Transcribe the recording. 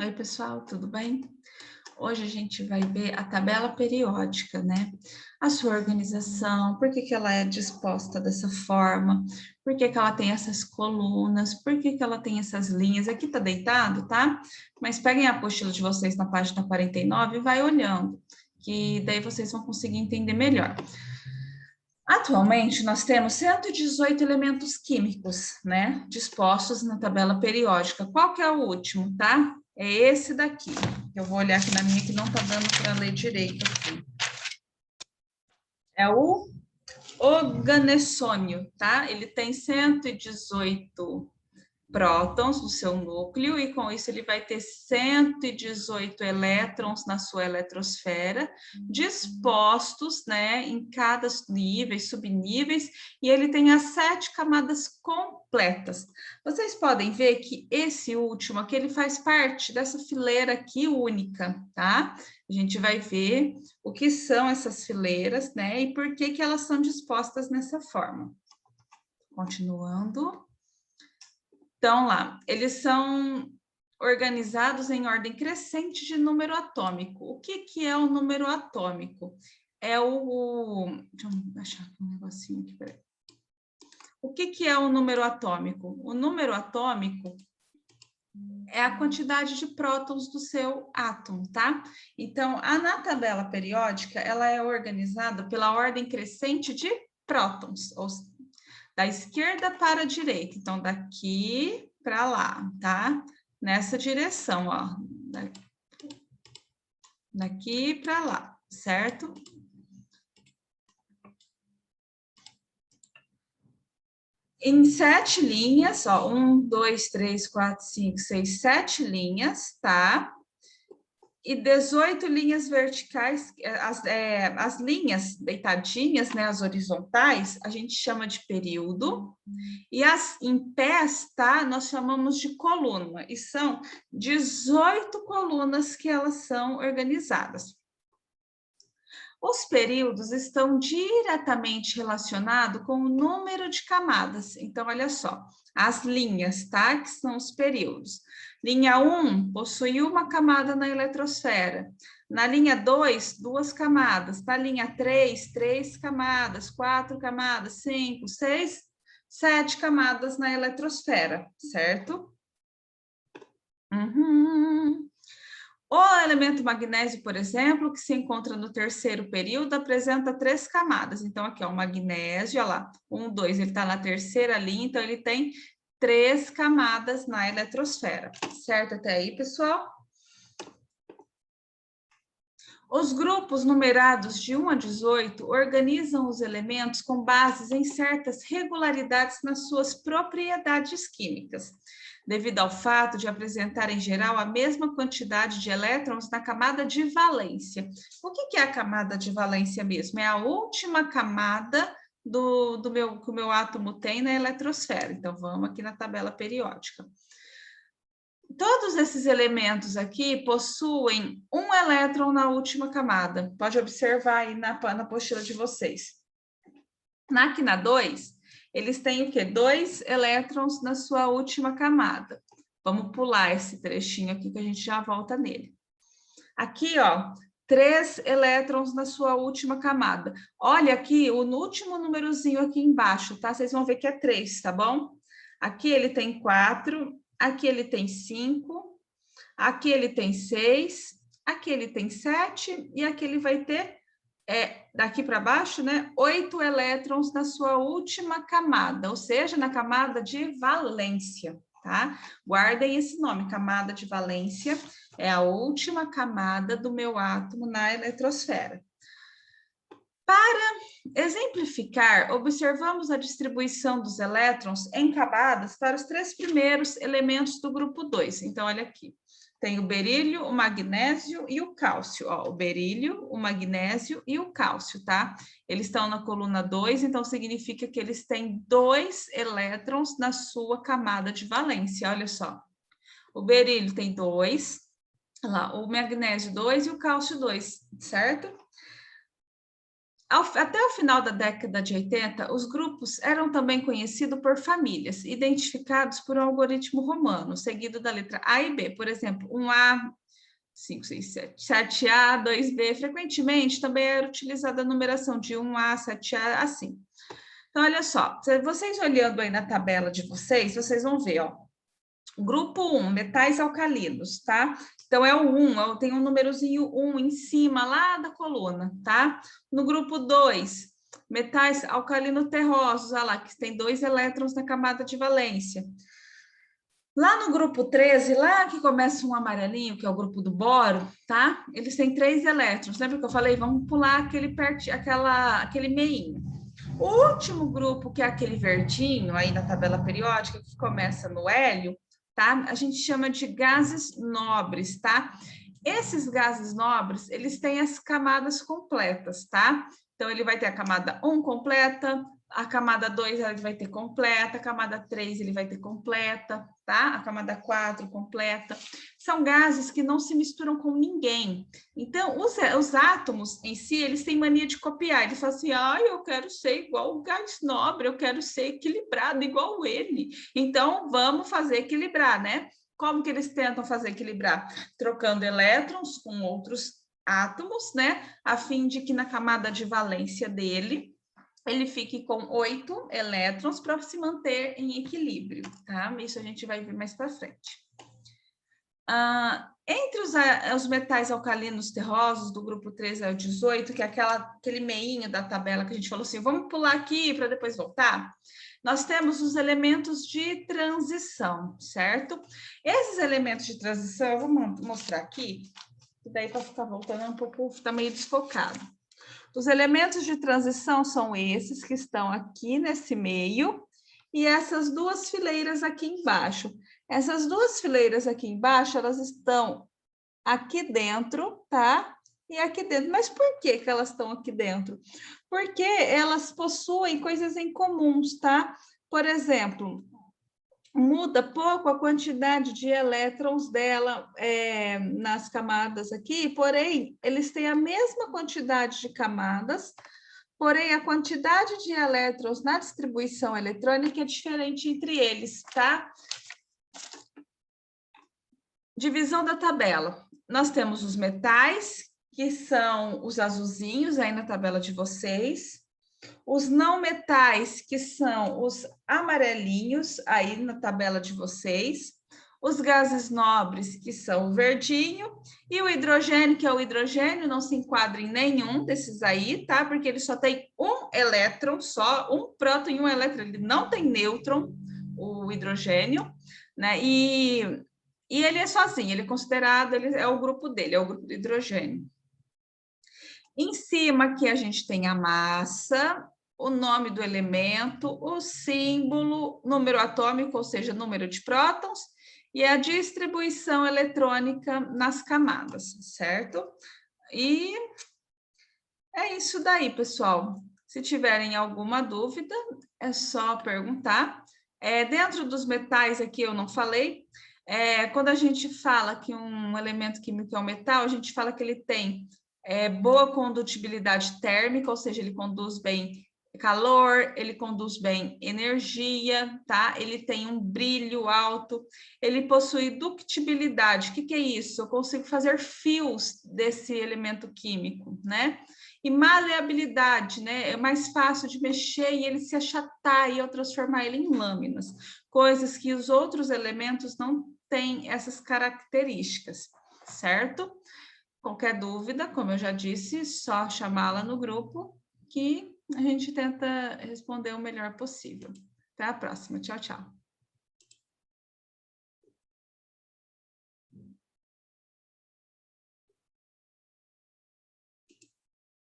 Oi, pessoal, tudo bem? Hoje a gente vai ver a tabela periódica, né? A sua organização, por que que ela é disposta dessa forma, por que que ela tem essas colunas, por que que ela tem essas linhas. Aqui tá deitado, tá? Mas peguem a apostila de vocês na página 49 e vai olhando, que daí vocês vão conseguir entender melhor. Atualmente, nós temos 118 elementos químicos, né, dispostos na tabela periódica. Qual que é o último, tá? É esse daqui. Eu vou olhar aqui na minha que não tá dando para ler direito aqui. É o organessônio, tá? Ele tem 118 prótons no seu núcleo, e com isso ele vai ter 118 elétrons na sua eletrosfera, dispostos, né, em cada níveis, subníveis, e ele tem as 7 camadas completas. Vocês podem ver que esse último aqui, ele faz parte dessa fileira aqui única, tá? A gente vai ver o que são essas fileiras, né, e por que que elas são dispostas nessa forma. Continuando. Então, lá, eles são organizados em ordem crescente de número atômico. O que que é o número atômico? É o... Deixa eu achar um negocinho aqui, peraí. O que que é o número atômico? O número atômico é a quantidade de prótons do seu átomo, tá? Então, na tabela periódica, ela é organizada pela ordem crescente de prótons, ou da esquerda para a direita. Então, daqui para lá, tá? Nessa direção, ó. Daqui para lá, certo? Em 7 linhas, ó. 1, 2, 3, 4, 5, 6, 7 linhas, tá? E 18 linhas verticais, as linhas deitadinhas, né, as horizontais, a gente chama de período, e as em pés, tá, nós chamamos de coluna, e são 18 colunas que elas são organizadas. Os períodos estão diretamente relacionados com o número de camadas. Então, olha só, as linhas, tá? Que são os períodos. Linha 1 possui uma camada na eletrosfera. Na linha 2, 2 camadas. Na linha 3, 3 camadas, 4 camadas, 5, 6, 7 camadas na eletrosfera, certo? O elemento magnésio, por exemplo, que se encontra no terceiro período, apresenta 3 camadas. Então, aqui, ó, o magnésio, olha lá, 1, 2, ele está na terceira linha, então ele tem 3 camadas na eletrosfera. Certo até aí, pessoal? Os grupos numerados de 1 a 18 organizam os elementos com bases em certas regularidades nas suas propriedades químicas, devido ao fato de apresentar, em geral, a mesma quantidade de elétrons na camada de valência. O que é a camada de valência mesmo? É a última camada que o meu átomo tem na eletrosfera. Então, vamos aqui na tabela periódica. Todos esses elementos aqui possuem um elétron na última camada. Pode observar aí na apostila de vocês. Aqui na 2, eles têm o quê? 2 elétrons na sua última camada. Vamos pular esse trechinho aqui que a gente já volta nele. Aqui, ó, 3 elétrons na sua última camada. Olha aqui, o último númerozinho aqui embaixo, tá? Vocês vão ver que é 3, tá bom? Aqui ele tem 4, aqui ele tem 5, aqui ele tem 6, aqui ele tem 7, e aqui ele vai ter, daqui para baixo, né, 8 elétrons na sua última camada, ou seja, na camada de valência, tá? Guardem esse nome, camada de valência, é a última camada do meu átomo na eletrosfera. Para exemplificar, observamos a distribuição dos elétrons em camadas para os 3 primeiros elementos do grupo 2. Então, olha aqui. Tem o berílio, o magnésio e o cálcio. Ó, o berílio, o magnésio e o cálcio, tá? Eles estão na coluna 2, então significa que eles têm 2 elétrons na sua camada de valência. Olha só. O berílio tem 2, lá, o magnésio 2 e o cálcio 2, certo? Até o final da década de 80, os grupos eram também conhecidos por famílias, identificados por um algoritmo romano, seguido da letra A e B. Por exemplo, 1A, 5, 6, 7, 7A, 2B. Frequentemente, também era utilizada a numeração de 1A, 7A, assim. Então, olha só, vocês olhando aí na tabela de vocês, vocês vão ver, ó. Grupo 1, metais alcalinos, tá? Então, é o 1, tem um númerozinho 1 em cima, lá da coluna, tá? No grupo 2, metais alcalino-terrosos, olha lá, que tem 2 elétrons na camada de valência. Lá no grupo 13, lá que começa um amarelinho, que é o grupo do boro, tá? Eles têm 3 elétrons. Lembra que eu falei? Vamos pular aquele meinho. O último grupo, que é aquele verdinho aí na tabela periódica, que começa no hélio, tá? A gente chama de gases nobres, tá? Esses gases nobres, eles têm as camadas completas, tá? Então, ele vai ter a camada 1 completa, a camada 2 ele vai ter completa, a camada 3 ele vai ter completa, tá? A camada 4 completa. São gases que não se misturam com ninguém. Então, os átomos em si, eles têm mania de copiar. Eles falam assim, eu quero ser igual o gás nobre, eu quero ser equilibrado igual ele. Então, vamos fazer equilibrar, né? Como que eles tentam fazer equilibrar? Trocando elétrons com outros átomos, né? A fim de que na camada de valência dele, ele fique com 8 elétrons para se manter em equilíbrio, tá? Isso a gente vai ver mais para frente. Entre os metais alcalinos terrosos do grupo 13 ao 18, que é aquele meinho da tabela que a gente falou assim, vamos pular aqui para depois voltar, nós temos os elementos de transição, certo? Esses elementos de transição, eu vou mostrar aqui, que daí para ficar voltando um pouco, está meio desfocado. Os elementos de transição são esses que estão aqui nesse meio e essas duas fileiras aqui embaixo. Essas duas fileiras aqui embaixo, elas estão aqui dentro, tá? E aqui dentro. Mas por que que elas estão aqui dentro? Porque elas possuem coisas em comuns, tá? Por exemplo, muda pouco a quantidade de elétrons dela nas camadas aqui, porém, eles têm a mesma quantidade de camadas, porém, a quantidade de elétrons na distribuição eletrônica é diferente entre eles, tá? Divisão da tabela. Nós temos os metais, que são os azulzinhos aí na tabela de vocês. Os não metais, que são os amarelinhos aí na tabela de vocês. Os gases nobres, que são o verdinho. E o hidrogênio, que é o hidrogênio, não se enquadra em nenhum desses aí, tá? Porque ele só tem um elétron, só um próton e um elétron. Ele não tem nêutron, o hidrogênio, né? E ele é sozinho, ele é considerado, ele é o grupo dele, é o grupo do hidrogênio. Em cima aqui a gente tem a massa, o nome do elemento, o símbolo, número atômico, ou seja, número de prótons, e a distribuição eletrônica nas camadas, certo? E é isso daí, pessoal. Se tiverem alguma dúvida, é só perguntar. Dentro dos metais aqui eu não falei, quando a gente fala que um elemento químico é um metal, a gente fala que ele tem boa condutibilidade térmica, ou seja, ele conduz bem calor, ele conduz bem energia, tá? Ele tem um brilho alto, ele possui ductibilidade. O que que é isso? Eu consigo fazer fios desse elemento químico, né? E maleabilidade, né? É mais fácil de mexer e ele se achatar e eu transformar ele em lâminas, coisas que os outros elementos não têm essas características, certo? Qualquer dúvida, como eu já disse, só chamá-la no grupo que a gente tenta responder o melhor possível. Até a próxima. Tchau, tchau.